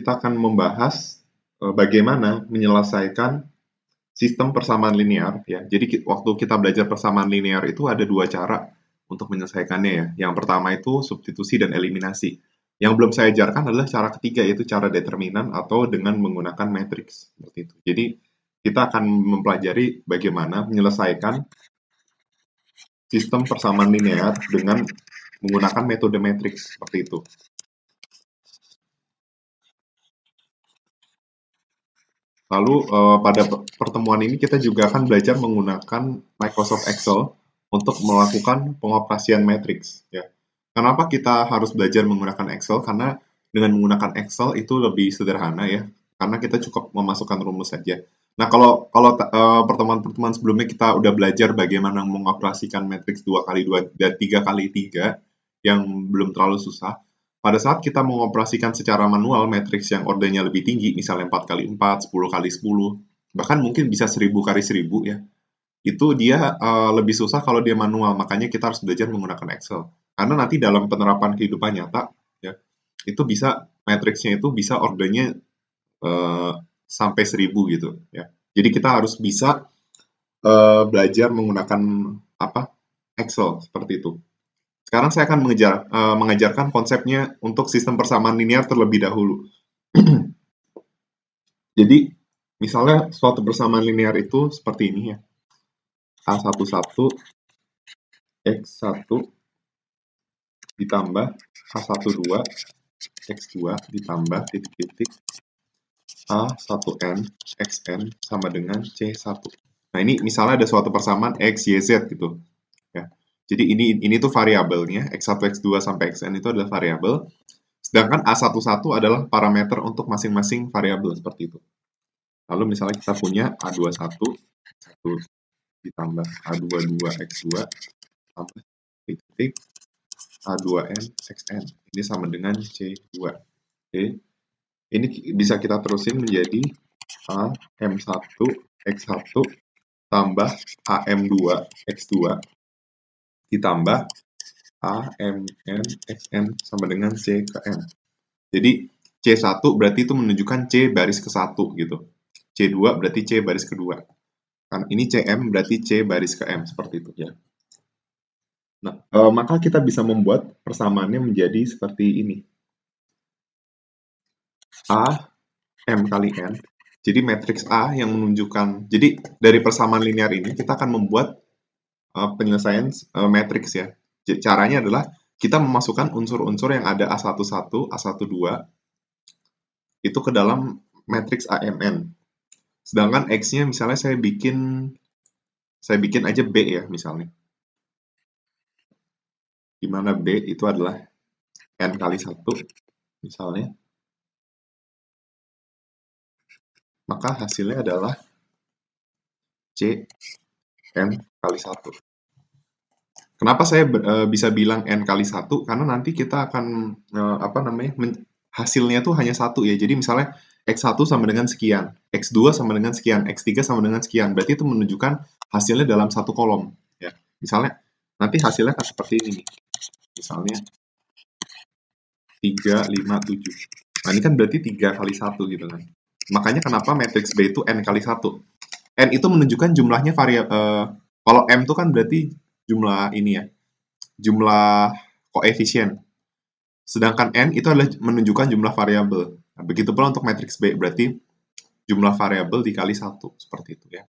Kita akan membahas bagaimana menyelesaikan sistem persamaan linear ya. Jadi waktu kita belajar persamaan linear itu ada dua cara untuk menyelesaikannya ya. Yang pertama itu substitusi dan eliminasi. Yang belum saya ajarkan adalah cara ketiga, yaitu cara determinan atau dengan menggunakan matriks seperti itu. Jadi kita akan mempelajari bagaimana menyelesaikan sistem persamaan linear dengan menggunakan metode matriks seperti itu. Lalu pada pertemuan ini kita juga akan belajar menggunakan Microsoft Excel untuk melakukan pengoperasian matriks. Ya. Kenapa kita harus belajar menggunakan Excel? Karena dengan menggunakan Excel itu lebih sederhana ya, karena kita cukup memasukkan rumus saja. Nah, kalau kalau pertemuan-pertemuan sebelumnya kita udah belajar bagaimana mengoperasikan matriks 2x2 dan 3x3 yang belum terlalu susah. Pada saat kita mengoperasikan secara manual matriks yang ordernya lebih tinggi, misalnya 4x4, 10x10, bahkan mungkin bisa 1000x1000 ya, itu dia lebih susah kalau dia manual, makanya kita harus belajar menggunakan Excel. Karena nanti dalam penerapan kehidupan nyata, ya, itu bisa matriksnya itu bisa ordernya sampai 1000 gitu ya. Jadi kita harus bisa belajar menggunakan Excel seperti itu. Sekarang saya akan mengajarkan konsepnya untuk sistem persamaan linear terlebih dahulu. Jadi, misalnya suatu persamaan linear itu seperti ini ya. A11 X1 ditambah A12 X2 ditambah titik-titik A1N XN sama dengan C1. Nah, ini misalnya ada suatu persamaan X, Y, Z gitu. Ya. Jadi ini tuh variabelnya, X1, X2 sampai Xn itu adalah variabel. Sedangkan A11 adalah parameter untuk masing-masing variabel seperti itu. Lalu misalnya kita punya A21 1 ditambah A22 X2 tambah titik A2N XN. Ini sama dengan C2. Oke. Ini bisa kita terusin menjadi AM1 X1 tambah AM2 X2 ditambah AMN XN sama dengan C ke N. Jadi C1 berarti itu menunjukkan C baris ke-1 gitu. C2 berarti C baris kedua. Kan ini CM berarti C baris ke M seperti itu ya. Nah, maka kita bisa membuat persamaannya menjadi seperti ini. A M kali N. Jadi matriks A yang menunjukkan, jadi dari persamaan linear ini kita akan membuat penyelesaian matriks ya. Caranya adalah kita memasukkan unsur-unsur yang ada A11, A12 itu ke dalam matriks AMN. Sedangkan X-nya misalnya saya bikin aja B ya misalnya. Di mana B itu adalah N kali 1 misalnya. Maka hasilnya adalah C N kali 1. Kenapa saya bisa bilang N kali 1? Karena nanti kita akan hasilnya tuh hanya satu ya. Jadi misalnya X1 sama dengan sekian, X2 sama dengan sekian, X3 sama dengan sekian. Berarti itu menunjukkan hasilnya dalam satu kolom ya. Misalnya nanti hasilnya akan seperti ini nih. Misalnya 3, 5, 7. Nah, ini kan berarti 3 kali 1 gitu kan. Makanya kenapa matriks B itu N kali 1. N itu menunjukkan jumlahnya kalau M itu kan berarti jumlah ini ya, jumlah koefisien. Sedangkan N itu adalah menunjukkan jumlah variabel. Nah, begitu pula untuk matriks B, berarti jumlah variabel dikali 1, seperti itu ya.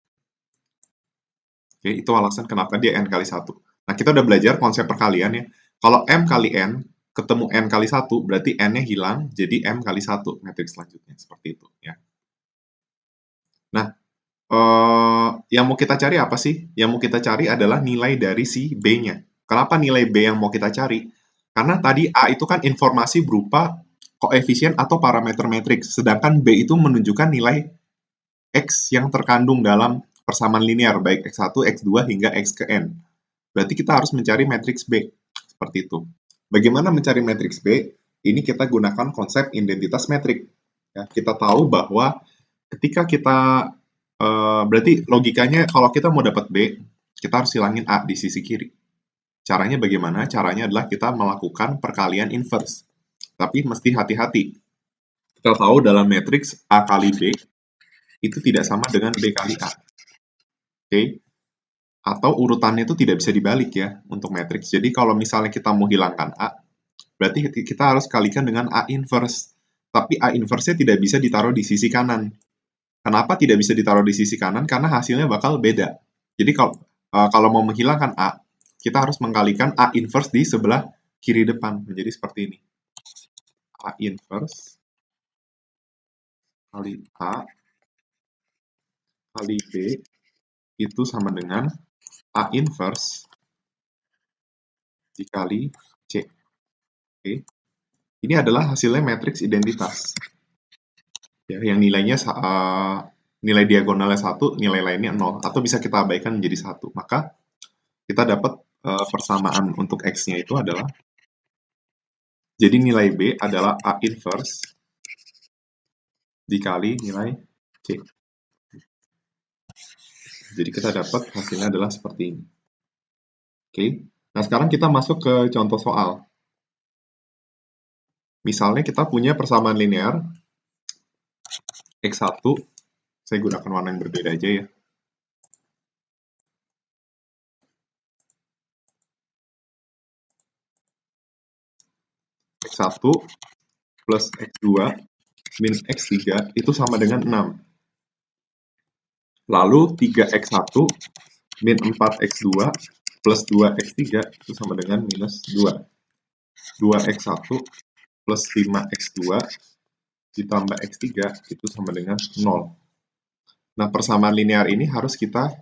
Oke, itu alasan kenapa dia N kali 1. Nah, kita udah belajar konsep perkalian ya. Kalau M kali N, ketemu N kali 1, berarti N-nya hilang, jadi M kali 1, matriks selanjutnya, seperti itu ya. Nah, yang mau kita cari apa sih? Yang mau kita cari adalah nilai dari si B-nya. Kenapa nilai B yang mau kita cari? Karena tadi A itu kan informasi berupa koefisien atau parameter matriks, sedangkan B itu menunjukkan nilai X yang terkandung dalam persamaan linear, baik X1, X2, hingga X ke N. Berarti kita harus mencari matriks B, seperti itu. Bagaimana mencari matriks B? Ini kita gunakan konsep identitas metrik. Ya, kita tahu bahwa ketika kita berarti logikanya kalau kita mau dapat B, kita harus hilangin A di sisi kiri. Caranya bagaimana? Caranya adalah kita melakukan perkalian inverse. Tapi mesti hati-hati. Kita tahu dalam matriks A kali B itu tidak sama dengan B kali A. Oke? Atau urutannya itu tidak bisa dibalik ya untuk matriks. Jadi kalau misalnya kita mau hilangkan A, berarti kita harus kalikan dengan A inverse. Tapi A inverse-nya tidak bisa ditaruh di sisi kanan. Kenapa tidak bisa ditaruh di sisi kanan? Karena hasilnya bakal beda. Jadi kalau mau menghilangkan A, kita harus mengkalikan A inverse di sebelah kiri depan. Menjadi seperti ini. A inverse kali A kali B itu sama dengan A inverse dikali C. Oke. Ini adalah hasilnya matriks identitas. Ya, yang nilainya nilai diagonalnya 1, nilai lainnya 0. Atau bisa kita abaikan menjadi 1. Maka kita dapat persamaan untuk X-nya itu adalah, jadi nilai B adalah A inverse dikali nilai C. Jadi kita dapat hasilnya adalah seperti ini. Oke. Nah, sekarang kita masuk ke contoh soal. Misalnya kita punya persamaan linear X1, saya gunakan warna yang berbeda aja ya. X1 plus X2 min X3 itu sama dengan 6. Lalu 3X1 min 4X2 plus 2X3 itu sama dengan minus 2. 2X1 plus 5X2 ditambah X3 itu sama dengan 0. Nah, persamaan linear ini harus kita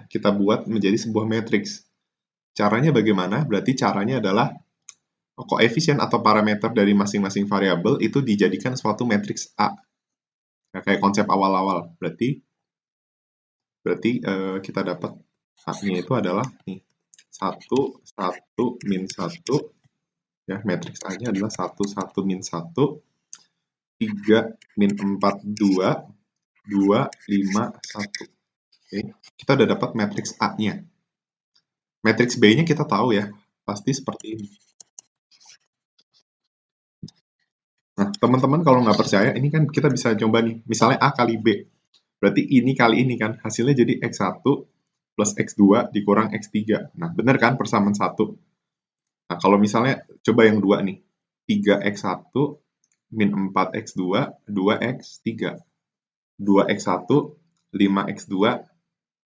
kita buat menjadi sebuah matriks. Caranya bagaimana? Berarti caranya adalah koefisien atau parameter dari masing-masing variabel itu dijadikan suatu matriks A. Nah, kayak konsep awal-awal. Berarti kita dapat A-nya itu adalah nih, 1, 1, min 1. Ya, matriks A-nya adalah 1, 1, min 1. 3, min 4, 2. 2, 5, 1. Oke, kita udah dapat matriks A-nya. Matriks B-nya kita tahu ya, pasti seperti ini. Nah, teman-teman kalau nggak percaya, ini kan kita bisa coba nih, misalnya A kali B. Berarti ini kali ini kan, hasilnya jadi X1 plus X2 dikurang X3. Nah, benar kan persamaan 1? Nah, kalau misalnya coba yang 2 nih, 3X1 min 4X2, 2X3. 2X1, 5X2,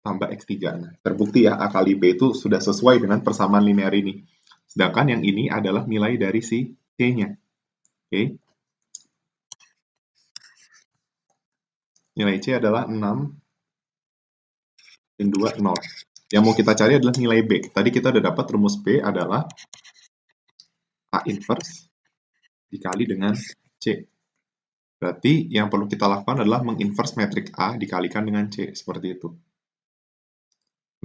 tambah X3. Nah, terbukti ya, A kali B itu sudah sesuai dengan persamaan linear ini. Sedangkan yang ini adalah nilai dari si C-nya. Oke. Nilai C adalah 6 min 2, 0. Yang mau kita cari adalah nilai B. Tadi kita udah dapat rumus B adalah A inverse dikali dengan C. Berarti yang perlu kita lakukan adalah menginverse matriks A dikalikan dengan C. Seperti itu.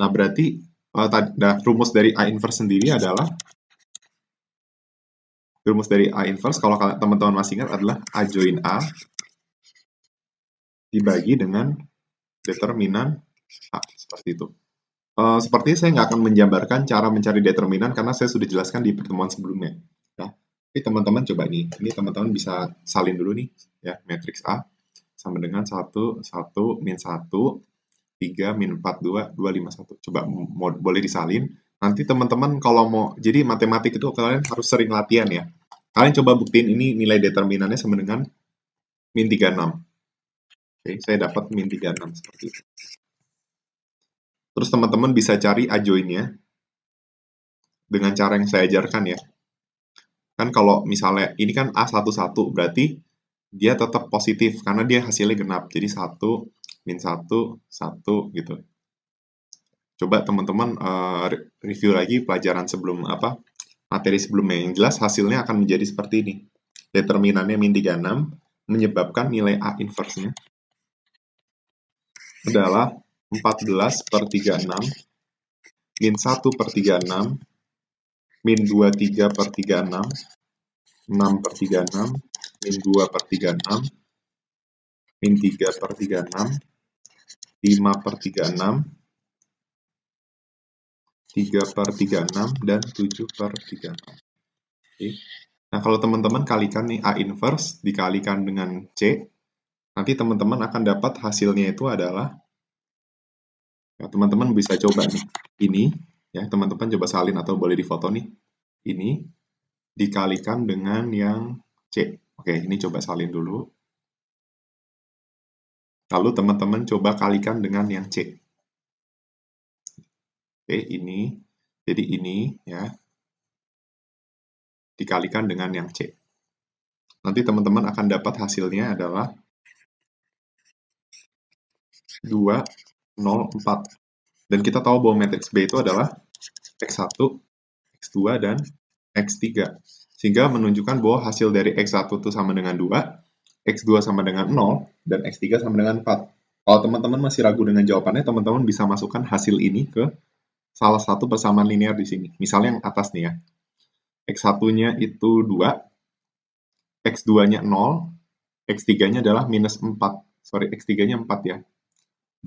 Nah, berarti rumus dari A inverse sendiri adalah, rumus dari A inverse kalau teman-teman masih ingat adalah A join A dibagi dengan determinan A. Seperti itu. Sepertinya saya nggak akan menjabarkan cara mencari determinan karena saya sudah jelaskan di pertemuan sebelumnya. Ya. Tapi teman-teman coba nih, ini teman-teman bisa salin dulu nih, ya, matriks A sama dengan 1, 1, min 1, 3, min 4, 2, 2, 5, 1. Coba boleh disalin. Nanti teman-teman kalau mau, jadi matematik itu kalian harus sering latihan ya. Kalian coba buktiin ini nilai determinannya sama dengan min 36. Oke, saya dapat min 36 seperti itu. Terus teman-teman bisa cari adjoinnya dengan cara yang saya ajarkan ya. Kan kalau misalnya ini kan A11 berarti dia tetap positif karena dia hasilnya genap. Jadi 1, min 1, 1 gitu. Coba teman-teman review lagi pelajaran sebelum materi sebelumnya. Yang jelas hasilnya akan menjadi seperti ini. Determinannya min 36 menyebabkan nilai A inverse-nya adalah 14 per 36 min 1 per 36 min 23 per 36 6 per 36 min 2 per 36 min 3 per 36 5 per 36 3 per 36 dan 7 per 36. Oke. Nah, kalau teman-teman kalikan nih A inverse dikalikan dengan C, nanti teman-teman akan dapat hasilnya itu adalah, ya, teman-teman bisa coba nih, ini, ya, teman-teman coba salin atau boleh difoto nih, ini dikalikan dengan yang C. Oke, ini coba salin dulu. Lalu teman-teman coba kalikan dengan yang C. Oke, ini. Jadi ini, ya, dikalikan dengan yang C. Nanti teman-teman akan dapat hasilnya adalah 2, 0, 4. Dan kita tahu bahwa matriks B itu adalah X1, X2, dan X3. Sehingga menunjukkan bahwa hasil dari X1 itu sama dengan 2, X2 sama dengan 0, dan X3 sama dengan 4. Kalau teman-teman masih ragu dengan jawabannya, teman-teman bisa masukkan hasil ini ke salah satu persamaan linear di sini. Misalnya yang atas nih ya. X1-nya itu 2, X2-nya 0, X3-nya adalah minus 4. Sorry, X3-nya 4 ya.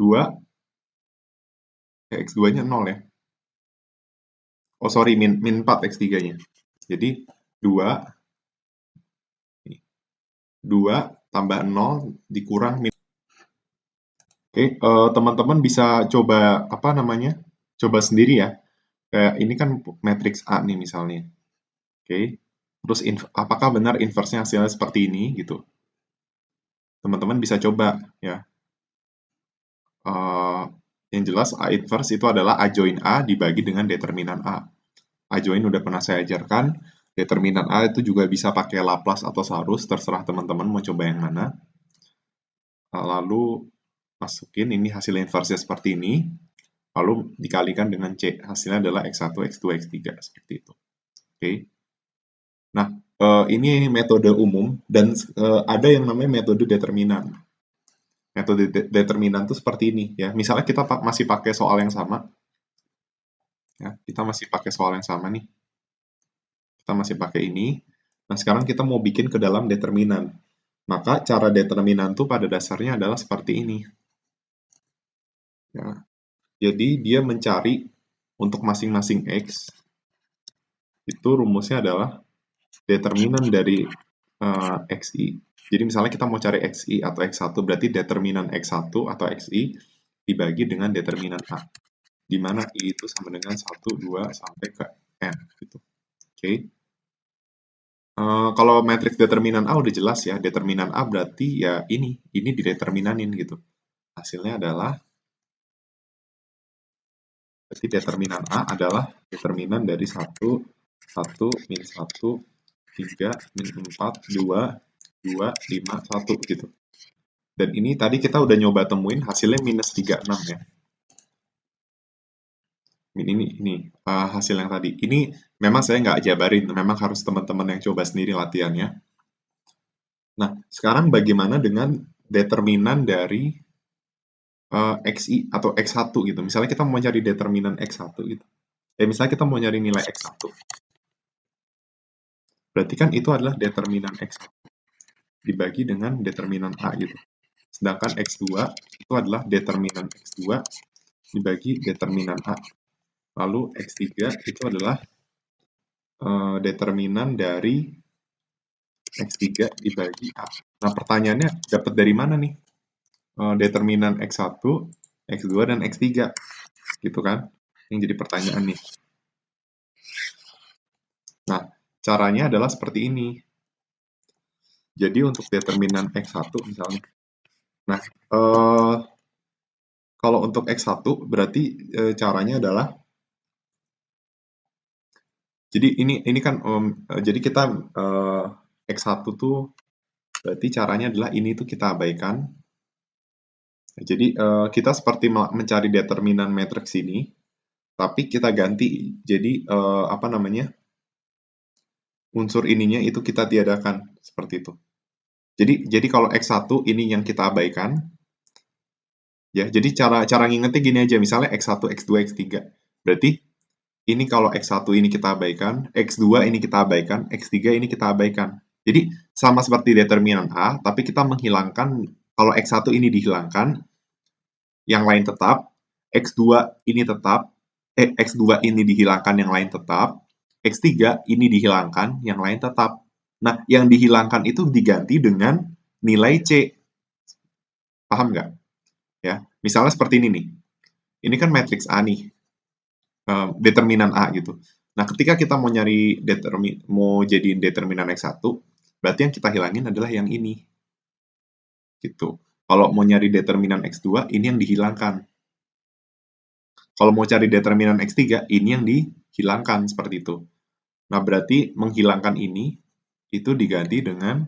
2, X2-nya 0 ya. Oh sorry, min 4 X3-nya. Jadi 2 tambah 0 dikurang min. Oke, teman-teman bisa coba apa namanya? Coba sendiri ya. Kayak ini kan matriks A nih misalnya. Oke. Terus apakah benar inverse-nya hasilnya seperti ini gitu. Teman-teman bisa coba ya. Yang jelas A inverse itu adalah A join A dibagi dengan determinan A. A join udah pernah saya ajarkan. Determinan A itu juga bisa pakai Laplace atau Sarus, terserah teman-teman mau coba yang mana. Lalu masukin ini hasil inverse seperti ini, lalu dikalikan dengan C. Hasilnya adalah X1, X2, X3, seperti itu. Oke. Nah, ini metode umum, dan ada yang namanya metode determinan. Metode determinan itu seperti ini ya. Misalnya kita masih pakai soal yang sama. Ya, kita masih pakai soal yang sama nih. Kita masih pakai ini. Nah, sekarang kita mau bikin ke dalam determinan. Maka cara determinan itu pada dasarnya adalah seperti ini. Ya. Jadi dia mencari untuk masing-masing X, itu rumusnya adalah determinan dari XI. Jadi misalnya kita mau cari XI atau X1, berarti determinan X1 atau XI dibagi dengan determinan A. Di mana I itu sama dengan 1, 2, sampai ke N. Gitu. Oke. Kalau matriks determinan A udah jelas ya, determinan A berarti ya ini dideterminanin gitu. Hasilnya adalah, berarti determinan A adalah determinan dari 1, 1, min 1, 3, min 4, 2, 2, 5, 1 gitu. Dan ini tadi kita udah nyoba temuin hasilnya minus 36 ya. Ini hasil yang tadi. Ini memang saya nggak jabarin, memang harus teman-teman yang coba sendiri latihannya. Nah, sekarang bagaimana dengan determinan dari XI atau X1 gitu. Misalnya kita mau cari determinan X1 gitu. Misalnya kita mau nyari nilai X1. Berarti kan itu adalah determinan X1 dibagi dengan determinan A gitu. Sedangkan X2 itu adalah determinan X2 dibagi determinan A. Lalu X3 itu adalah determinan dari X3 dibagi A. Nah, pertanyaannya dapat dari mana nih? Determinan X1, X2, dan X3. Gitu kan? Yang jadi pertanyaan nih. Nah, caranya adalah seperti ini. Jadi untuk determinan X1 misalnya. Nah, kalau untuk X1 berarti caranya adalah, jadi ini kan jadi kita X1 tuh berarti caranya adalah ini tuh kita abaikan. Jadi kita seperti mencari determinan matriks ini, tapi kita ganti jadi apa namanya, unsur ininya itu kita tiadakan seperti itu. Jadi kalau X1 ini yang kita abaikan, ya. Jadi cara ngingetnya gini aja, misalnya X1, X2, X3. Berarti ini kalau X1 ini kita abaikan, X2 ini kita abaikan, X3 ini kita abaikan. Jadi sama seperti determinan A, tapi kita menghilangkan, kalau X1 ini dihilangkan, yang lain tetap, X2 ini tetap, X2 ini dihilangkan, yang lain tetap, X3 ini dihilangkan, yang lain tetap. Nah, yang dihilangkan itu diganti dengan nilai C. Paham nggak? Ya, misalnya seperti ini nih. Ini kan matriks A nih, determinan A gitu. Nah, ketika kita mau nyari mau jadiin determinan X1, berarti yang kita hilangin adalah yang ini. Gitu. Kalau mau nyari determinan X2, ini yang dihilangkan. Kalau mau cari determinan X3, ini yang dihilangkan seperti itu. Nah, berarti menghilangkan ini itu diganti dengan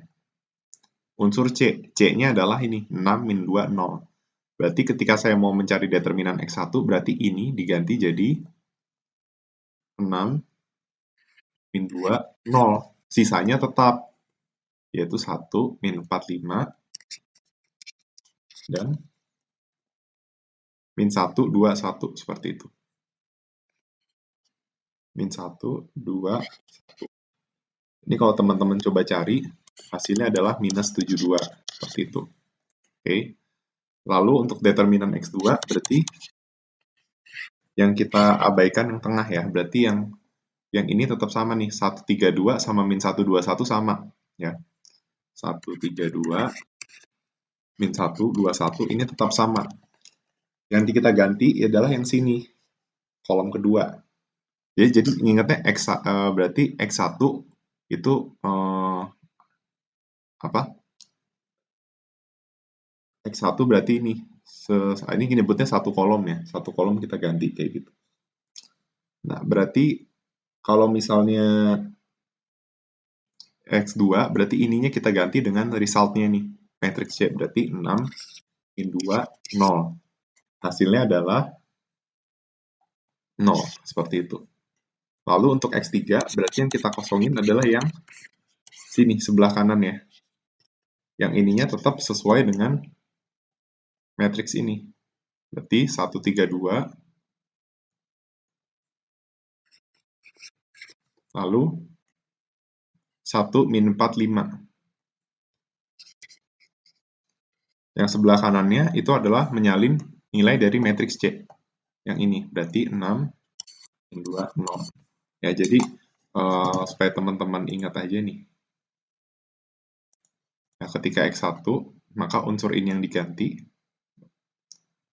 unsur C. C-nya adalah ini, 6 min 2, 0. Berarti ketika saya mau mencari determinan X1, berarti ini diganti jadi 6 min 2, 0. Sisanya tetap, yaitu 1 min 45 dan min 1, 2, 1. Seperti itu. Min 1, 2, 1. Ini kalau teman-teman coba cari, hasilnya adalah minus 72. Seperti itu. Oke. Lalu untuk determinan X2, berarti yang kita abaikan yang tengah ya. Berarti yang ini tetap sama nih. 132 sama min 121 sama. Ya. 132 min 121 ini tetap sama. Yang kita ganti adalah yang sini. Kolom kedua. Jadi ingatnya berarti X1 itu apa? X1 berarti ini nyebutnya satu kolom ya. Satu kolom kita ganti kayak gitu. Nah, berarti kalau misalnya X2 berarti ininya kita ganti dengan resultnya nih. Matrix C berarti 6 min 2, 0. Hasilnya adalah 0. Seperti itu. Lalu untuk X3 berarti yang kita kosongin adalah yang sini, sebelah kanan ya. Yang ininya tetap sesuai dengan matriks ini. Berarti 132 lalu 1 min 45. Yang sebelah kanannya itu adalah menyalin nilai dari matriks C. Yang ini berarti 6 min 2, 0. Ya, jadi supaya teman-teman ingat aja nih. Nah, ketika X1, maka unsur ini yang diganti,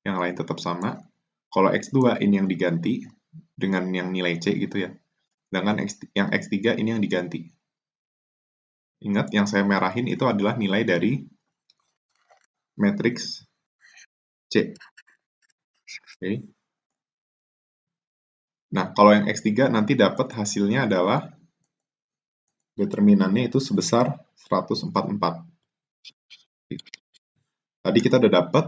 yang lain tetap sama. Kalau X2 ini yang diganti dengan yang nilai C gitu ya. Sedangkan yang X3 ini yang diganti. Ingat, yang saya merahin itu adalah nilai dari matriks C. Oke. Nah, kalau yang X3 nanti dapat hasilnya adalah determinannya itu sebesar 144. Tadi kita udah dapat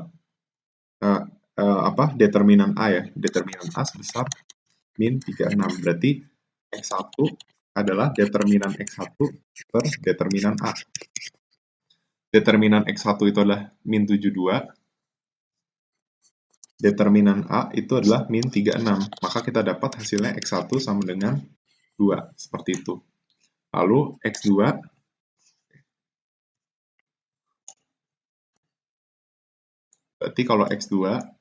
determinan A ya. Determinan A sebesar min 36. Berarti X1 adalah determinan X1 per determinan A. Determinan X1 itu adalah min 72. Determinan A itu adalah min 36. Maka kita dapat hasilnya X1 sama dengan 2. Seperti itu. Lalu X2 berarti kalau X2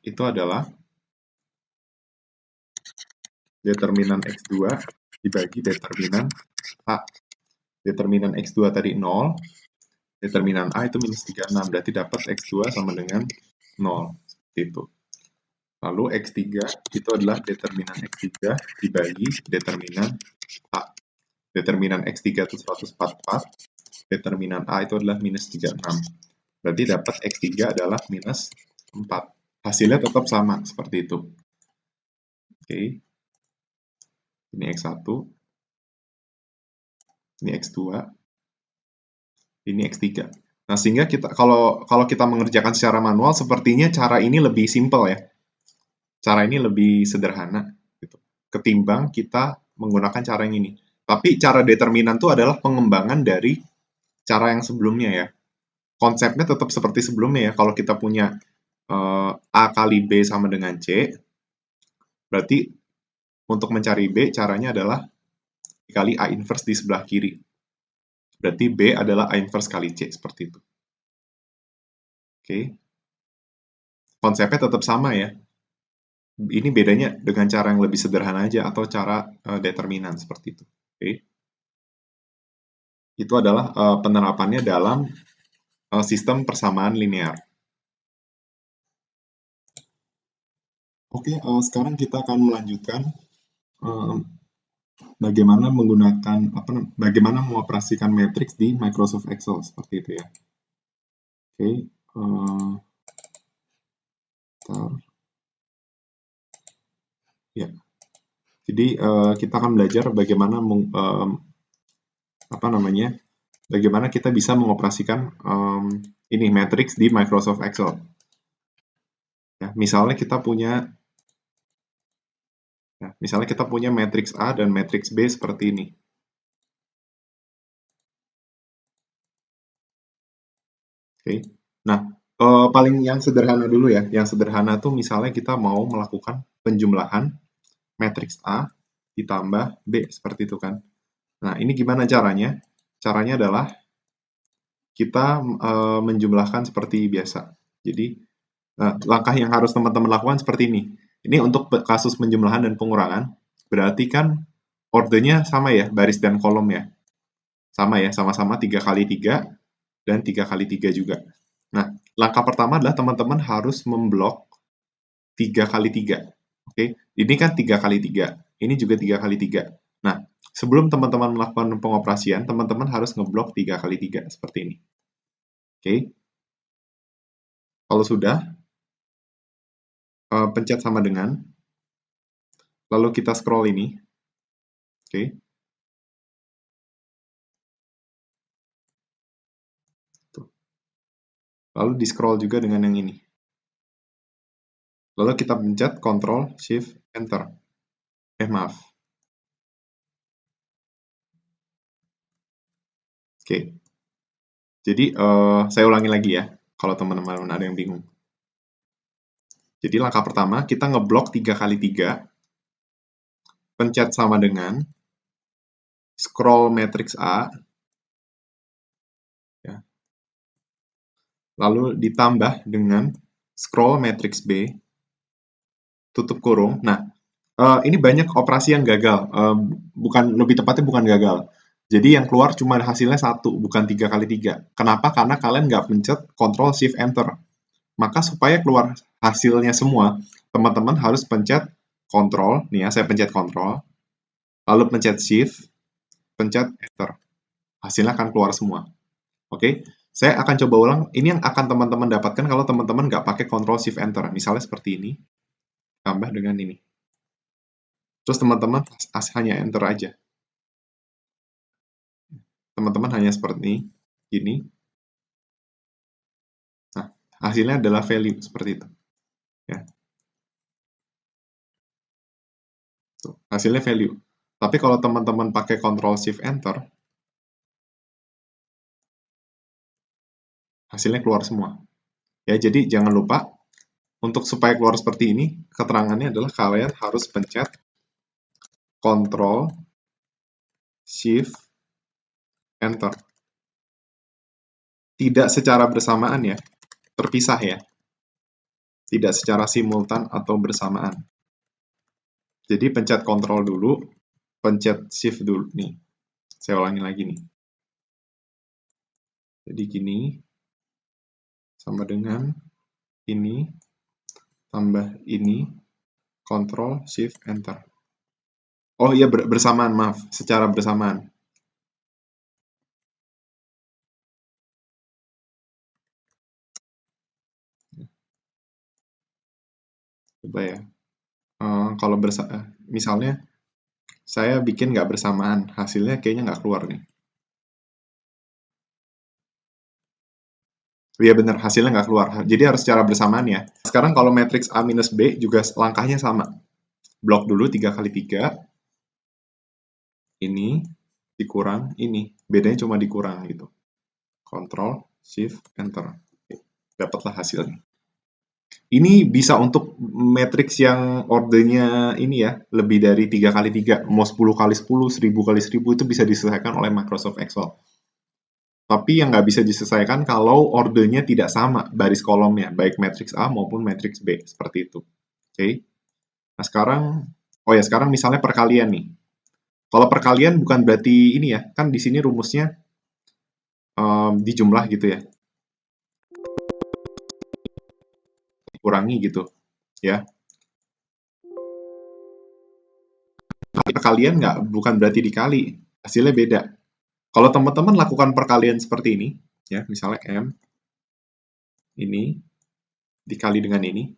itu adalah determinan X2 dibagi determinan A. Determinan X2 tadi 0, determinan A itu minus 36, berarti dapat X2 sama dengan 0. Seperti itu. Lalu X3 itu adalah determinan X3 dibagi determinan A. Determinan X3 itu 144, determinan A itu adalah minus 36. Berarti dapat X3 adalah minus 4. Hasilnya tetap sama, seperti itu. Oke. Ini X1, ini X2, ini X3. Nah, sehingga kalau kita mengerjakan secara manual, sepertinya cara ini lebih simpel ya. Cara ini lebih sederhana gitu, ketimbang kita menggunakan cara yang ini. Tapi cara determinan itu adalah pengembangan dari cara yang sebelumnya ya. Konsepnya tetap seperti sebelumnya ya. Kalau kita punya A kali B sama dengan C, berarti untuk mencari B caranya adalah dikali A inverse di sebelah kiri. Berarti B adalah A inverse kali C, seperti itu. Oke. Konsepnya tetap sama ya. Ini bedanya dengan cara yang lebih sederhana aja atau cara determinan seperti itu. Oke. Itu adalah penerapannya dalam sistem persamaan linear. Oke, sekarang kita akan melanjutkan bagaimana menggunakan bagaimana mengoperasikan matriks di Microsoft Excel seperti itu ya. Oke, ya. Jadi kita akan belajar bagaimana bagaimana kita bisa mengoperasikan ini matriks di Microsoft Excel. Ya, misalnya kita punya matriks A dan matriks B seperti ini. Oke. Nah, paling yang sederhana dulu ya. Yang sederhana tuh misalnya kita mau melakukan penjumlahan matriks A ditambah B seperti itu kan. Nah, ini gimana caranya? Caranya adalah kita menjumlahkan seperti biasa. Jadi, langkah yang harus teman-teman lakukan seperti ini. Ini untuk kasus penjumlahan dan pengurangan, berarti kan ordernya sama ya, baris dan kolom ya. Sama ya, sama-sama 3 kali 3 dan 3 kali 3 juga. Nah, langkah pertama adalah teman-teman harus memblok 3 kali 3. Oke, ini kan 3 kali 3. Ini juga 3 kali 3. Nah, sebelum teman-teman melakukan pengoperasian, teman-teman harus ngeblok 3 kali 3 seperti ini. Oke. Kalau sudah, pencet sama dengan, lalu kita scroll ini. Oke. Lalu di scroll juga dengan yang ini. Lalu kita pencet Ctrl Shift Enter. Maaf. Oke. Jadi saya ulangi lagi ya, kalau teman-teman ada yang bingung. Jadi langkah pertama, kita ngeblok 3 kali 3, pencet sama dengan, scroll matriks A, ya. Lalu ditambah dengan scroll matriks B, tutup kurung. Nah, ini banyak operasi yang gagal, lebih tepatnya bukan gagal. Jadi yang keluar cuma hasilnya 1, bukan 3 kali 3. Kenapa? Karena kalian nggak pencet Ctrl Shift Enter. Maka supaya keluar hasilnya semua, teman-teman harus pencet Ctrl, nih ya, saya pencet Ctrl, lalu pencet Shift, pencet Enter. Hasilnya akan keluar semua. Oke, saya akan coba ulang. Ini yang akan teman-teman dapatkan kalau teman-teman nggak pakai Ctrl Shift Enter. Misalnya seperti ini, tambah dengan ini. Terus teman-teman hanya Enter aja. Teman-teman hanya seperti ini. Nah, hasilnya adalah value seperti itu. Ya. Tuh, hasilnya value. Tapi kalau teman-teman pakai Ctrl Shift Enter, hasilnya keluar semua. Ya, jadi jangan lupa untuk supaya keluar seperti ini, keterangannya adalah kalian harus pencet Ctrl Shift Enter. Tidak secara bersamaan ya, terpisah ya. Tidak secara simultan atau bersamaan. Jadi pencet Ctrl dulu, pencet Shift dulu nih. Saya ulangi lagi nih. Jadi gini, sama dengan ini, tambah ini, Ctrl Shift Enter. Oh iya, bersamaan, maaf, secara bersamaan. Coba ya. Kalau misalnya saya bikin nggak bersamaan, hasilnya kayaknya nggak keluar nih. Iya benar, hasilnya nggak keluar. Jadi harus secara bersamaan ya. Sekarang kalau matriks A minus B juga langkahnya sama. Blok dulu 3 kali 3. Ini dikurang ini. Bedanya cuma dikurang gitu. Ctrl, Shift, Enter. Dapatlah hasilnya. Ini bisa untuk matriks yang ordernya ini ya, lebih dari 3 kali 3, mau 10 kali 10, 1000 kali 1000 itu bisa diselesaikan oleh Microsoft Excel. Tapi yang nggak bisa diselesaikan kalau ordernya tidak sama baris kolomnya, baik matriks A maupun matriks B, seperti itu. Oke. Nah sekarang misalnya perkalian nih. Kalau perkalian bukan berarti ini ya, kan di sini rumusnya dijumlah gitu ya, dikurangi gitu ya. Perkalian nggak, bukan berarti dikali, hasilnya beda. Kalau teman-teman lakukan perkalian seperti ini, ya misalnya M ini dikali dengan ini,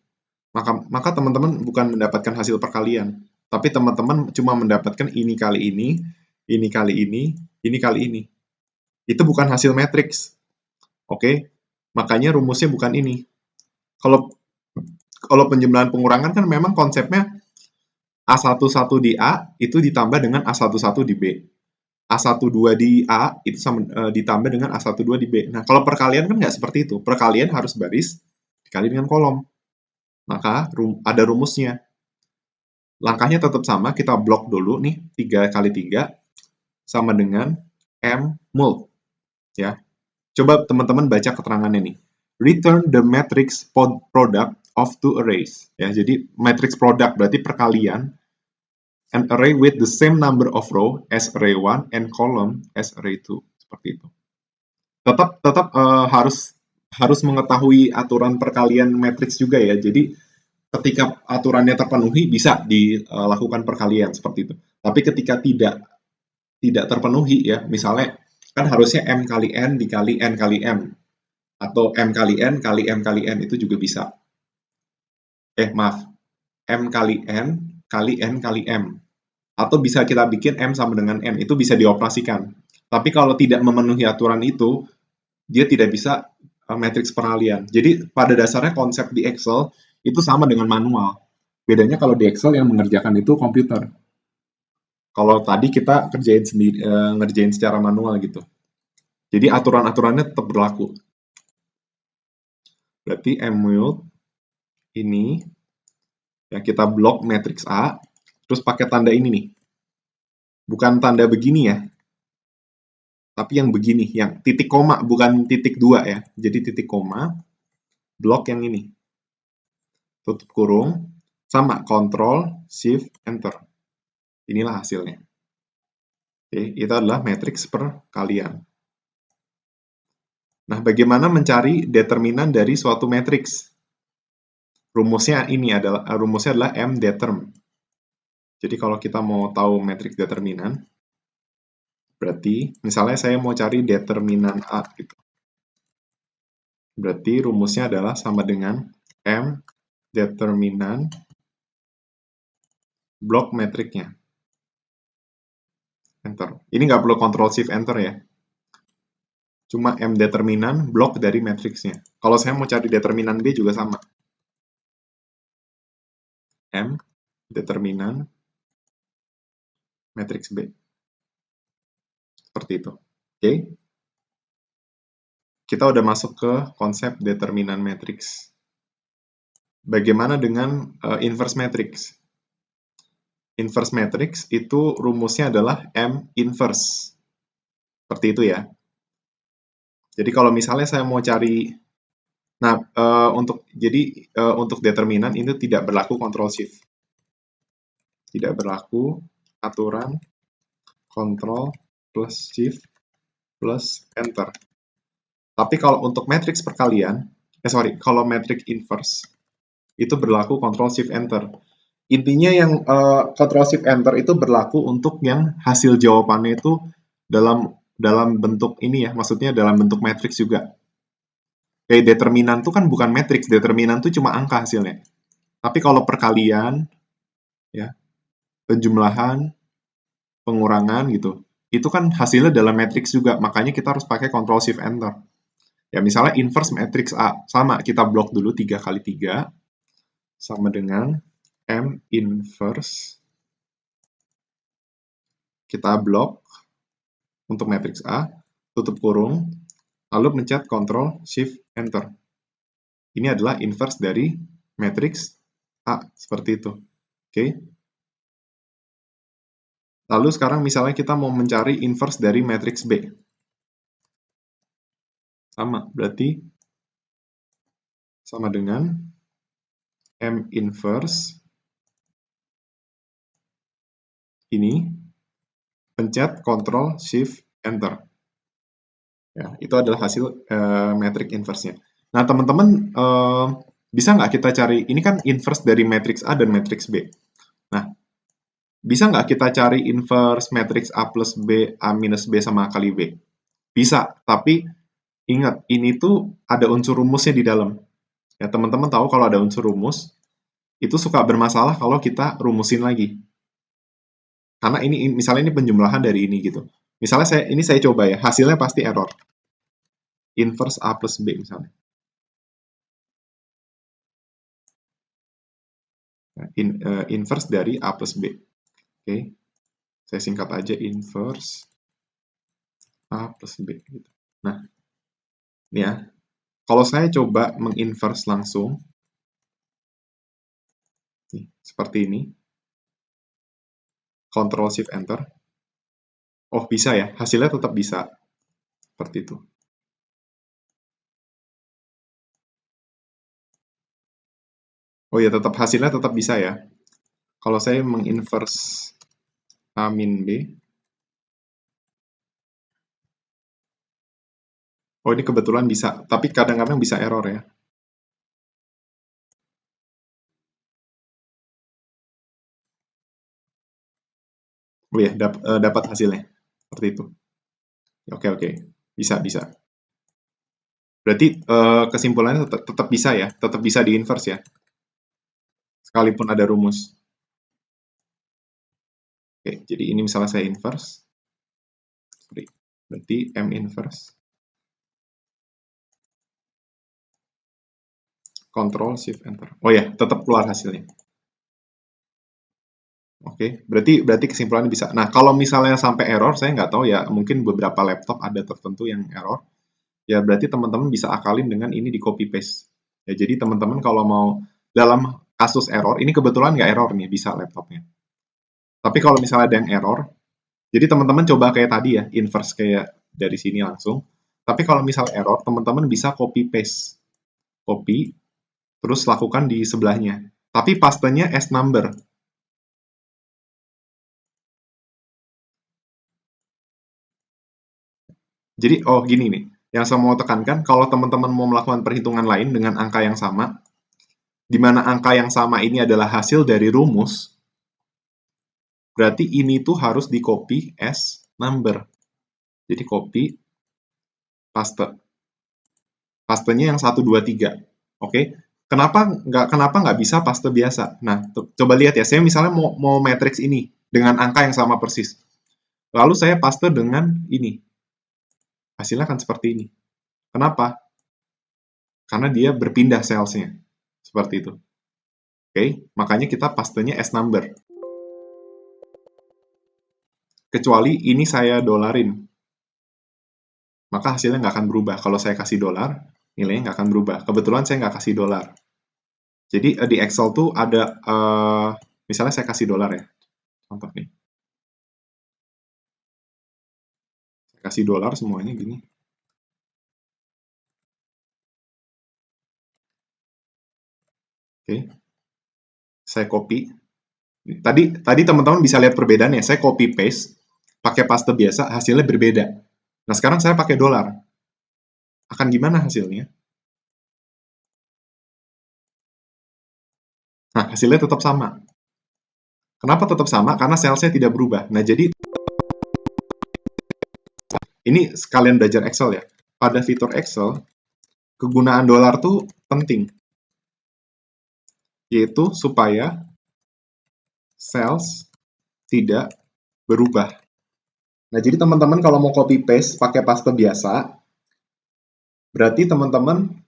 maka teman-teman bukan mendapatkan hasil perkalian, tapi teman-teman cuma mendapatkan ini kali ini kali ini kali ini. Itu bukan hasil matriks. Oke? Makanya rumusnya bukan ini. Kalau kalau penjumlahan pengurangan kan memang konsepnya A11 di A itu ditambah dengan A11 di B. A12 di A itu ditambah dengan A12 di B. Nah, kalau perkalian kan nggak seperti itu. Perkalian harus baris dikali dengan kolom. Maka ada rumusnya. Langkahnya tetap sama, kita blok dulu nih, 3 kali 3 sama dengan M mult. Ya. Coba teman-teman baca keterangannya nih. Return the matrix product of two arrays. Ya, jadi matrix product berarti perkalian an array with the same number of row as array 1 and column as array 2. Seperti itu. Tetap harus mengetahui aturan perkalian matrix juga ya. Jadi ketika aturannya terpenuhi bisa dilakukan perkalian seperti itu. Tapi ketika tidak terpenuhi ya, misalnya kan harusnya M kali N dikali N kali M, atau M kali N kali M kali N, itu juga bisa. Maaf, M kali N kali N kali M. Atau bisa kita bikin M sama dengan N, itu bisa dioperasikan. Tapi kalau tidak memenuhi aturan itu, dia tidak bisa matriks peralihan. Jadi pada dasarnya konsep di Excel itu sama dengan manual. Bedanya kalau di Excel yang mengerjakan itu komputer. Kalau tadi kita kerjain sendiri, ngerjain secara manual gitu. Jadi aturan-aturannya tetap berlaku. Berarti MMult ini ya kita blok matriks A, terus pakai tanda ini nih. Bukan tanda begini ya, tapi yang begini, yang titik koma, bukan titik 2 ya. Jadi titik koma, blok yang ini. Tutup kurung, sama Ctrl, Shift, Enter. Inilah hasilnya. Oke, itu adalah matriks perkalian. Nah, bagaimana mencari determinan dari suatu matriks? Rumusnya adalah M determ. Jadi kalau kita mau tahu matriks determinan, berarti misalnya saya mau cari determinan A gitu. Berarti rumusnya adalah sama dengan M determinan blok matriknya. Enter. Ini nggak perlu Ctrl Shift Enter ya. Cuma M determinan blok dari matriksnya. Kalau saya mau cari determinan B juga sama. M determinan matriks B. Seperti itu. Oke. Kita udah masuk ke konsep determinan matriks. Bagaimana dengan inverse matrix? Inverse matrix itu rumusnya adalah M inverse. Seperti itu ya. Jadi kalau misalnya saya mau cari, nah untuk determinan itu tidak berlaku Ctrl Shift. Tidak berlaku aturan Ctrl plus Shift plus Enter. Tapi kalau untuk matriks perkalian, kalau matriks inverse, itu berlaku Ctrl Shift Enter. Intinya yang Ctrl Shift Enter itu berlaku untuk yang hasil jawabannya itu dalam bentuk ini ya, maksudnya dalam bentuk matriks juga. Kayak determinan itu kan bukan matriks, determinan itu cuma angka hasilnya. Tapi kalau perkalian, ya, penjumlahan, pengurangan gitu, itu kan hasilnya dalam matriks juga, makanya kita harus pakai Ctrl Shift Enter. Ya, misalnya inverse matrix A, sama, kita blok dulu 3 kali 3, sama dengan M inverse, kita blok untuk matrix A, tutup kurung, lalu pencet Ctrl Shift Enter. Ini adalah inverse dari matrix A, seperti itu. Oke. Lalu sekarang misalnya kita mau mencari inverse dari matrix B. Sama, berarti sama dengan M inverse ini, pencet Ctrl Shift Enter. Ya, itu adalah hasil matrix inverse-nya. Nah, teman-teman bisa nggak kita cari, ini kan inverse dari matrix A dan matrix B. Nah, bisa nggak kita cari inverse matrix A plus B, A minus B sama A kali B? Bisa, tapi ingat, ini tuh ada unsur rumusnya di dalam. Ya, teman-teman tahu kalau ada unsur rumus, itu suka bermasalah kalau kita rumusin lagi. Karena ini misalnya ini penjumlahan dari ini gitu. Misalnya saya coba ya, hasilnya pasti error. Inverse A plus B misalnya. Inverse dari A plus B. Oke, saya singkat aja inverse A plus B. Gitu. Nah, ini ya, kalau saya coba menginverse langsung, nih, seperti ini, Ctrl Shift Enter, oh bisa ya, hasilnya tetap bisa, seperti itu. Oh ya, tetap hasilnya tetap bisa ya. Kalau saya menginverse A min B, oh ini kebetulan bisa, tapi kadang-kadang bisa error ya. Oh ya, dapat hasilnya, seperti itu. Oke, oke, bisa, bisa. Berarti kesimpulannya tetap bisa ya, tetap bisa di inverse ya, sekalipun ada rumus. Oke, jadi ini misalnya saya inverse, berarti M inverse, Ctrl Shift Enter. Oh ya, tetap keluar hasilnya. Oke, berarti kesimpulannya bisa. Nah, kalau misalnya sampai error, saya nggak tahu ya, mungkin beberapa laptop ada tertentu yang error. Ya, berarti teman-teman bisa akalin dengan ini di copy paste. Ya, jadi teman-teman kalau mau dalam kasus error, ini kebetulan nggak error nih, bisa laptopnya. Tapi kalau misalnya ada yang error, jadi teman-teman coba kayak tadi ya, inverse kayak dari sini langsung. Tapi kalau misalnya error, teman-teman bisa copy paste. Copy, terus lakukan di sebelahnya. Tapi pastenya as number. Jadi, oh gini nih, yang saya mau tekankan, kalau teman-teman mau melakukan perhitungan lain dengan angka yang sama, di mana angka yang sama ini adalah hasil dari rumus, berarti ini tuh harus di copy as number. Jadi copy, paste. Pastenya yang 1, 2, 3. Oke? Kenapa nggak bisa paste biasa? Nah, coba lihat ya, saya misalnya mau matrix ini dengan angka yang sama persis. Lalu saya paste dengan ini. Hasilnya akan seperti ini. Kenapa? Karena dia berpindah cellsnya. Seperti itu. Oke, makanya kita pastenya as number. Kecuali ini saya dolarin. Maka hasilnya nggak akan berubah. Kalau saya kasih dolar, nilainya nggak akan berubah. Kebetulan saya nggak kasih dolar. Jadi di Excel tuh ada, misalnya saya kasih dolar ya. Contoh nih. Saya kasih dolar semuanya gini. Oke. Saya copy. Tadi teman-teman bisa lihat perbedaannya. Saya copy paste, pakai paste biasa, hasilnya berbeda. Nah, sekarang saya pakai dolar. Akan gimana hasilnya? Nah, hasilnya tetap sama. Kenapa tetap sama? Karena sales-nya tidak berubah. Nah, jadi ini sekalian belajar Excel ya. Pada fitur Excel, kegunaan dolar tuh penting. Yaitu supaya sales tidak berubah. Nah, jadi teman-teman kalau mau copy paste pakai paste biasa, berarti teman-teman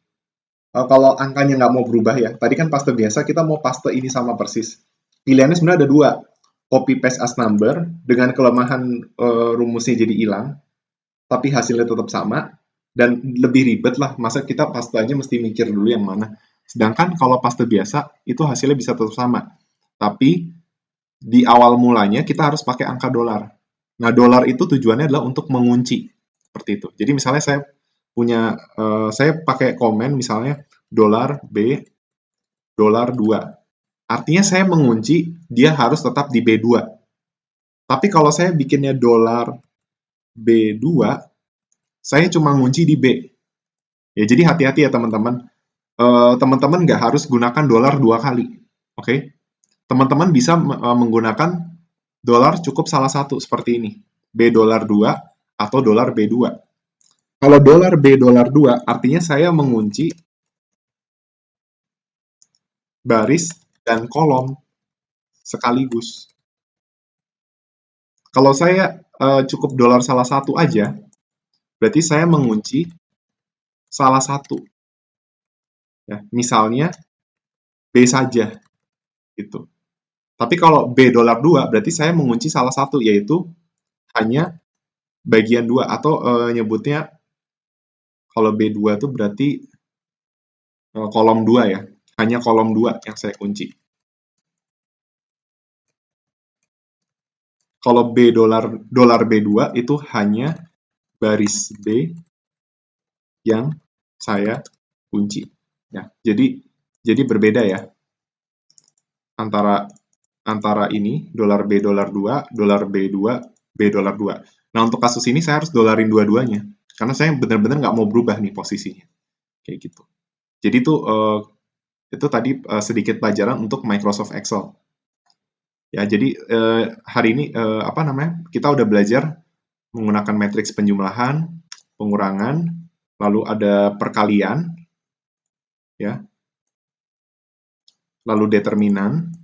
kalau angkanya nggak mau berubah ya, tadi kan paste biasa, kita mau paste ini sama persis. Pilihannya sebenarnya ada dua, copy paste as number, dengan kelemahan rumusnya jadi hilang, tapi hasilnya tetap sama, dan lebih ribet lah, masa kita paste aja mesti mikir dulu yang mana. Sedangkan kalau paste biasa, itu hasilnya bisa tetap sama. Tapi di awal mulanya kita harus pakai angka dolar. Nah, dolar itu tujuannya adalah untuk mengunci. Seperti itu. Jadi misalnya saya pakai komen misalnya dolar B, dolar 2. Artinya saya mengunci dia harus tetap di B2. Tapi kalau saya bikinnya dolar B2, saya cuma ngunci di B. Ya, jadi hati-hati ya teman-teman. Teman-teman nggak harus gunakan dolar 2 kali. Oke? Teman-teman bisa menggunakan dolar cukup salah satu seperti ini. B dolar 2 atau dolar B2. Kalau dolar B dolar 2 artinya saya mengunci baris dan kolom sekaligus. Kalau saya cukup dolar salah satu aja, berarti saya mengunci salah satu. Ya, misalnya B saja gitu. Tapi kalau B dolar 2 berarti saya mengunci salah satu, yaitu hanya bagian 2 atau nyebutnya kalau B2 itu berarti kolom 2 ya. Hanya kolom 2 yang saya kunci. Kalau B dolar B2 itu hanya baris B yang saya kunci. Ya, jadi berbeda ya antara ini dolar B dolar 2, dolar B2, B dolar 2. Nah, untuk kasus ini saya harus dolarin dua-duanya karena saya benar-benar nggak mau berubah nih posisinya. Kayak gitu. Jadi itu tadi sedikit pelajaran untuk Microsoft Excel. Ya, jadi hari ini kita udah belajar menggunakan matriks penjumlahan, pengurangan, lalu ada perkalian, ya, lalu determinan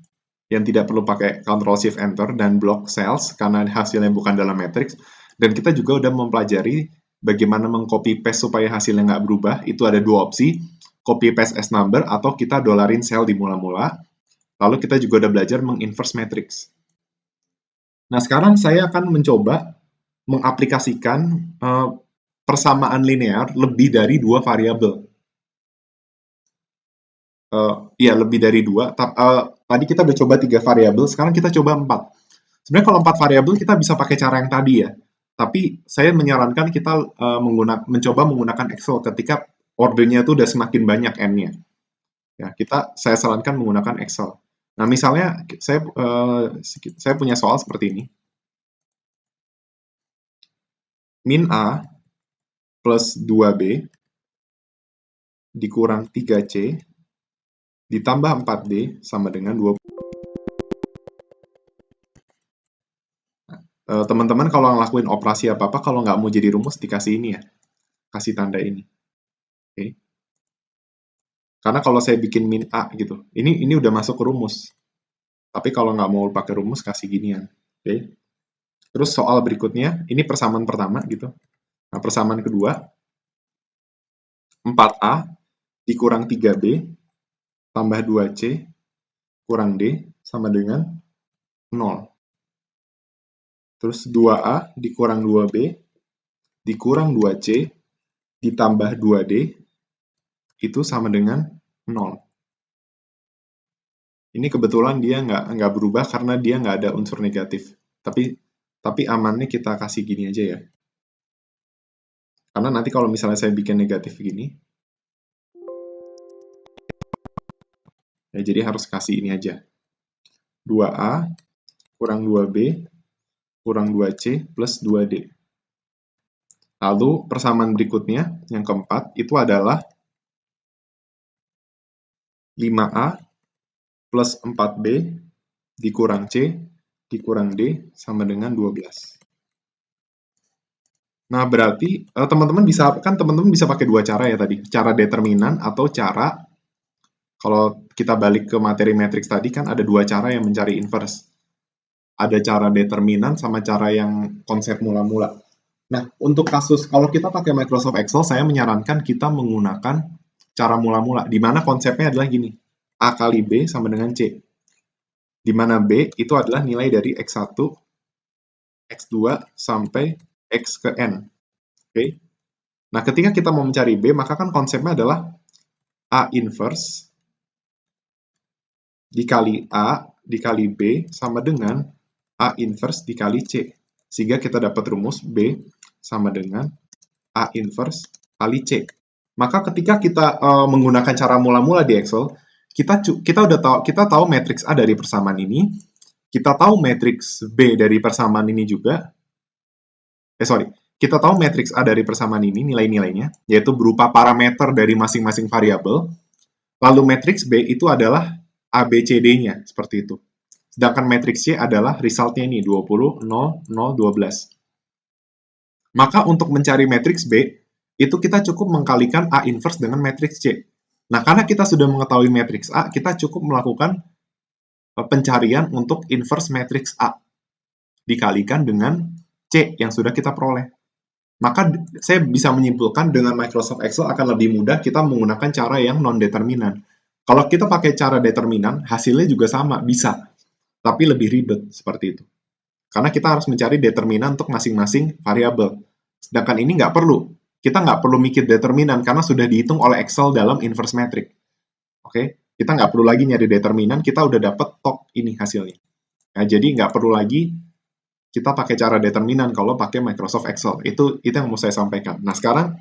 yang tidak perlu pakai Ctrl Shift Enter dan block cells karena hasilnya bukan dalam matriks. Dan kita juga udah mempelajari bagaimana mengcopy paste supaya hasilnya nggak berubah. Itu ada dua opsi, copy paste as number atau kita dolarin sel di mula-mula. Lalu kita juga udah belajar menginverse matrix. Nah, sekarang saya akan mencoba mengaplikasikan persamaan linear lebih dari 2 variabel. Ya, lebih dari 2. Tadi kita udah coba 3 variabel, sekarang kita coba 4. Sebenarnya kalau 4 variabel kita bisa pakai cara yang tadi ya. Tapi saya menyarankan kita mencoba menggunakan Excel ketika ordernya itu udah semakin banyak n-nya. Ya, saya sarankan menggunakan Excel. Nah, misalnya saya punya soal seperti ini. Min A plus 2B dikurang 3C ditambah 4D sama dengan 20. Teman-teman kalau ngelakuin operasi apa-apa, kalau nggak mau jadi rumus, dikasih ini ya. Kasih tanda ini. Oke. Karena kalau saya bikin min A gitu, ini udah masuk ke rumus. Tapi kalau nggak mau pakai rumus, kasih ginian. Oke. Terus soal berikutnya, ini persamaan pertama gitu. Nah, persamaan kedua, 4A dikurang 3B tambah 2C kurang D sama dengan 0. Terus 2A dikurang 2B dikurang 2C ditambah 2D itu sama dengan 0. Ini kebetulan dia nggak berubah karena dia nggak ada unsur negatif. Tapi amannya kita kasih gini aja ya. Karena nanti kalau misalnya saya bikin negatif gini, ya jadi harus kasih ini aja. 2A kurang 2B kurang 2C plus 2D. Lalu persamaan berikutnya, yang keempat, itu adalah 5A plus 4B dikurang C dikurang D sama dengan 12. Nah, berarti teman-teman bisa pakai dua cara ya tadi. Cara determinan atau cara, kalau kita balik ke materi matriks tadi kan ada dua cara yang mencari inverse. Ada cara determinan sama cara yang konsep mula-mula. Nah, untuk kasus, kalau kita pakai Microsoft Excel, saya menyarankan kita menggunakan cara mula-mula, di mana konsepnya adalah gini, A kali B sama dengan C. Di mana B itu adalah nilai dari X1, X2, sampai X ke N. Oke? Nah, ketika kita mau mencari B, maka kan konsepnya adalah A inverse dikali A dikali B sama dengan A inverse dikali C. Sehingga kita dapat rumus B sama dengan A inverse kali C. Maka ketika kita menggunakan cara mula-mula di Excel, kita tahu matriks A dari persamaan ini, kita tahu matriks B dari persamaan ini juga. kita tahu matriks A dari persamaan ini nilai-nilainya, yaitu berupa parameter dari masing-masing variabel. Lalu matriks B itu adalah ABCD-nya, seperti itu. Sedangkan matriks C adalah resultnya ini, 20, 0, 0, 12. Maka untuk mencari matriks B, itu kita cukup mengkalikan A inverse dengan matriks C. Nah, karena kita sudah mengetahui matriks A, kita cukup melakukan pencarian untuk inverse matriks A. Dikalikan dengan C yang sudah kita peroleh. Maka saya bisa menyimpulkan dengan Microsoft Excel akan lebih mudah kita menggunakan cara yang non-determinan. Kalau kita pakai cara determinan, hasilnya juga sama, bisa. Tapi lebih ribet, seperti itu. Karena kita harus mencari determinan untuk masing-masing variabel. Sedangkan ini nggak perlu. Kita nggak perlu mikir determinan karena sudah dihitung oleh Excel dalam inverse metric. Oke? Kita nggak perlu lagi nyari determinan, kita udah dapat tok ini hasilnya. Nah, jadi nggak perlu lagi kita pakai cara determinan kalau pakai Microsoft Excel. Itu yang mau saya sampaikan. Nah, sekarang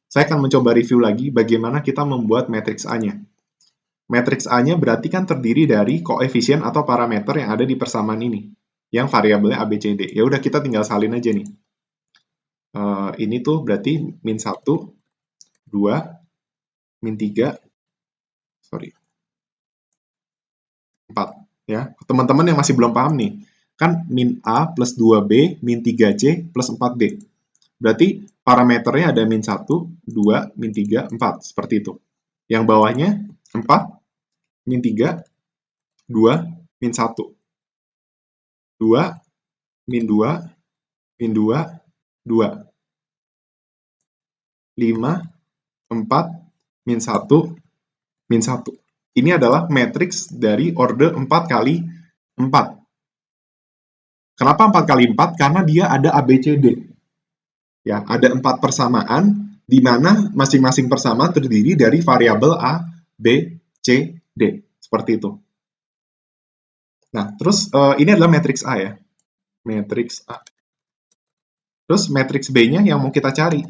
saya akan mencoba review lagi bagaimana kita membuat matriks A-nya. Matriks A-nya berarti kan terdiri dari koefisien atau parameter yang ada di persamaan ini, yang variabelnya A, B, C, D. Ya udah kita tinggal salin aja nih. Ini tuh berarti min 1, 2, min 3, sorry, 4. Ya. Teman-teman yang masih belum paham nih, kan min A plus 2B, min 3C plus 4D. Berarti parameternya ada min 1, 2, min 3, 4. Seperti itu. Yang bawahnya 4, min 3, 2, min 1. 2, min 2, min 2, 2. 5, 4, min 1, min 1. Ini adalah matriks dari order 4 kali 4. Kenapa 4 kali 4? Karena dia ada ABCD. Ya, ada 4 persamaan di mana masing-masing persamaan terdiri dari variabel A, B, C, D. Seperti itu. Nah, terus ini adalah matriks A ya. Matriks A. Terus matriks B-nya yang mau kita cari,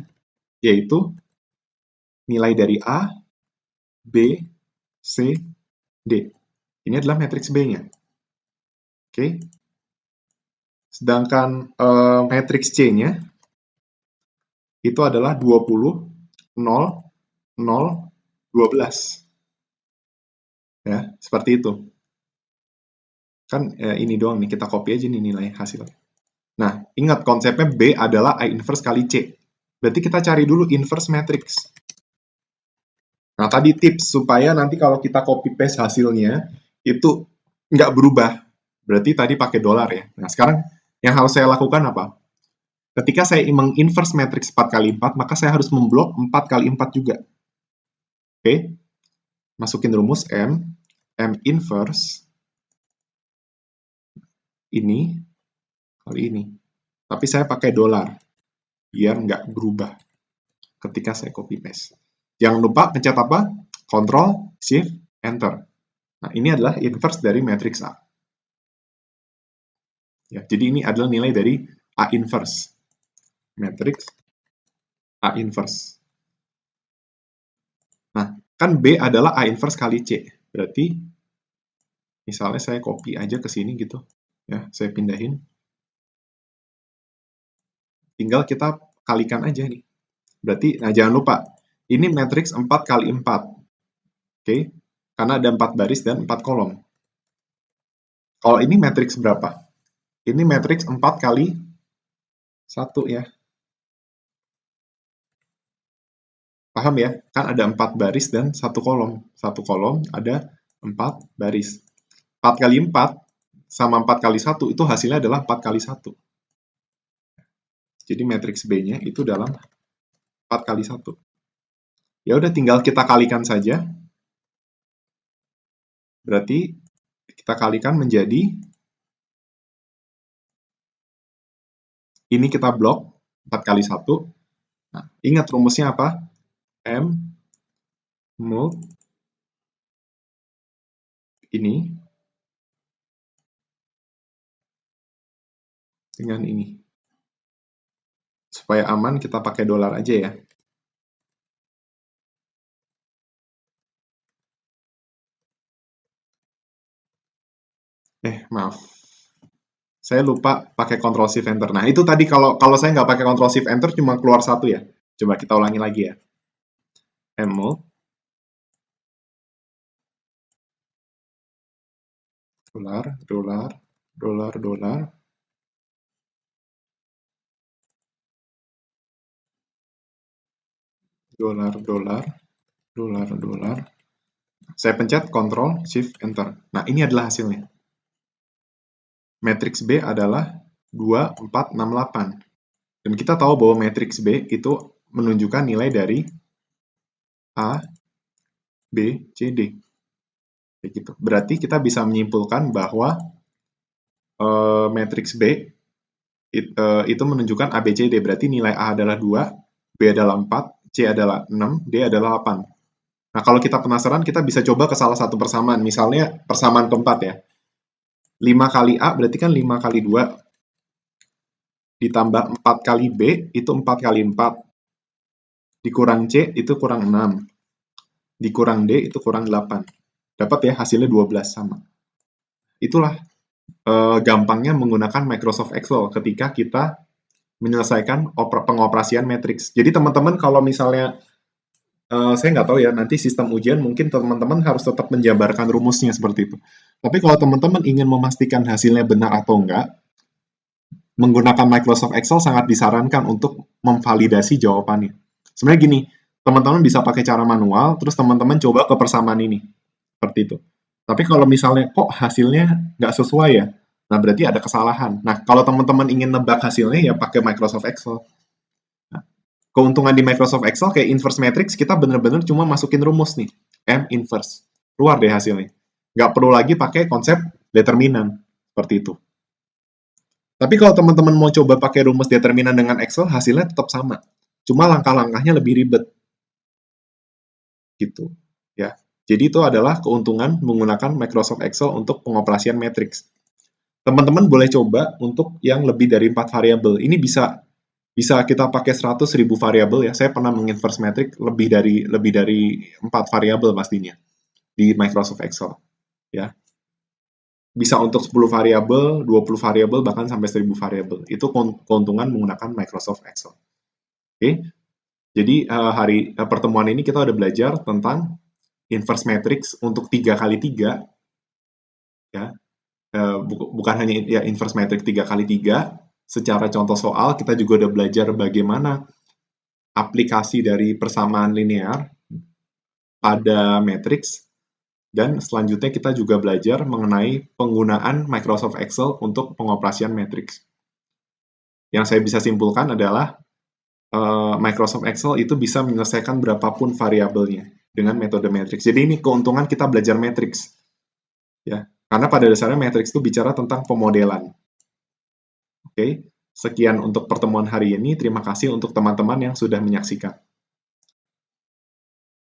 yaitu nilai dari A, B, C, D. Ini adalah matriks B-nya. Oke. Sedangkan matriks C-nya itu adalah 20, 0, 0, 12. Ya, seperti itu. Kan ini doang nih, kita copy aja nih nilai hasilnya. Nah, ingat konsepnya B adalah A inverse kali C. Berarti kita cari dulu inverse matrix. Nah, tadi tips supaya nanti kalau kita copy paste hasilnya, itu nggak berubah. Berarti tadi pakai dolar ya. Nah, sekarang yang harus saya lakukan apa? Ketika saya menginverse matrix 4 kali 4, maka saya harus memblok 4 kali 4 juga. Oke? Masukin rumus M inverse, ini, kali ini. Tapi saya pakai dolar, biar nggak berubah ketika saya copy paste. Jangan lupa pencet apa? Ctrl, Shift, Enter. Nah, ini adalah inverse dari matriks A. Ya, jadi ini adalah nilai dari A inverse. Matriks A inverse. Nah, kan B adalah A inverse kali C. Berarti, misalnya saya copy aja ke sini gitu. Ya, saya pindahin. Tinggal kita kalikan aja nih. Berarti, nah jangan lupa, ini matriks 4 kali 4. Oke, karena ada 4 baris dan 4 kolom. Kalau ini matriks berapa? Ini matriks 4 kali 1 ya. Paham ya? Kan ada 4 baris dan 1 kolom. 1 kolom ada 4 baris. 4 kali 4 sama 4 kali 1 itu hasilnya adalah 4 kali 1. Jadi matriks B-nya itu dalam 4 kali 1. Ya udah tinggal kita kalikan saja. Berarti kita kalikan menjadi, ini kita blok 4 kali 1. Nah, ingat rumusnya apa? M mult ini dengan ini. Supaya aman kita pakai dolar aja ya. Maaf. Saya lupa pakai Ctrl Shift Enter. Nah, itu tadi kalau saya nggak pakai Ctrl Shift Enter cuma keluar satu ya. Coba kita ulangi lagi ya. Mode, dolar, dolar, dolar, dolar, dolar, dolar, dolar, dolar. Saya pencet Ctrl Shift Enter. Nah, ini adalah hasilnya. Matriks B adalah 2468. Dan kita tahu bahwa matriks B itu menunjukkan nilai dari A, B, C, D. Kayak gitu. Berarti kita bisa menyimpulkan bahwa matriks B itu menunjukkan A, B, C, D. Berarti nilai A adalah 2, B adalah 4, C adalah 6, D adalah 8. Nah, kalau kita penasaran, kita bisa coba ke salah satu persamaan. Misalnya persamaan keempat ya. 5 kali A berarti kan 5 kali 2. Ditambah 4 kali B, itu 4 kali 4. Dikurang C, itu kurang 6. Dikurang D, itu kurang 8. Dapat ya, hasilnya 12 sama. Itulah gampangnya menggunakan Microsoft Excel ketika kita menyelesaikan pengoperasian matriks. Jadi teman-teman kalau misalnya saya nggak tahu ya, nanti sistem ujian mungkin teman-teman harus tetap menjabarkan rumusnya seperti itu. Tapi kalau teman-teman ingin memastikan hasilnya benar atau enggak, menggunakan Microsoft Excel sangat disarankan untuk memvalidasi jawabannya. Sebenarnya gini, teman-teman bisa pakai cara manual, terus teman-teman coba ke persamaan ini. Seperti itu. Tapi kalau misalnya kok hasilnya nggak sesuai ya, nah berarti ada kesalahan. Nah, kalau teman-teman ingin nebak hasilnya ya pakai Microsoft Excel. Nah, keuntungan di Microsoft Excel kayak inverse matrix, kita bener-bener cuma masukin rumus nih, M inverse. Keluar deh hasilnya. Nggak perlu lagi pakai konsep determinan. Seperti itu. Tapi kalau teman-teman mau coba pakai rumus determinan dengan Excel, hasilnya tetap sama. Cuma langkah-langkahnya lebih ribet. Gitu. Ya. Jadi itu adalah keuntungan menggunakan Microsoft Excel untuk pengoperasian matriks. Teman-teman boleh coba untuk yang lebih dari 4 variabel. Ini bisa kita pakai 100.000 variabel ya. Saya pernah menginverse matrix lebih dari 4 variabel pastinya di Microsoft Excel. Ya. Bisa untuk 10 variabel, 20 variabel, bahkan sampai 1000 variabel. Itu keuntungan menggunakan Microsoft Excel. Oke. Jadi pertemuan ini kita udah belajar tentang inverse matrix untuk 3 kali 3 ya. Bukan hanya ya inverse matrix 3 kali 3, secara contoh soal kita juga udah belajar bagaimana aplikasi dari persamaan linear pada matrix, dan selanjutnya kita juga belajar mengenai penggunaan Microsoft Excel untuk pengoperasian matrix. Yang saya bisa simpulkan adalah Microsoft Excel itu bisa menyelesaikan berapapun variabelnya dengan metode matrix. Jadi ini keuntungan kita belajar matrix. Ya, karena pada dasarnya matrix itu bicara tentang pemodelan. Oke, sekian untuk pertemuan hari ini. Terima kasih untuk teman-teman yang sudah menyaksikan.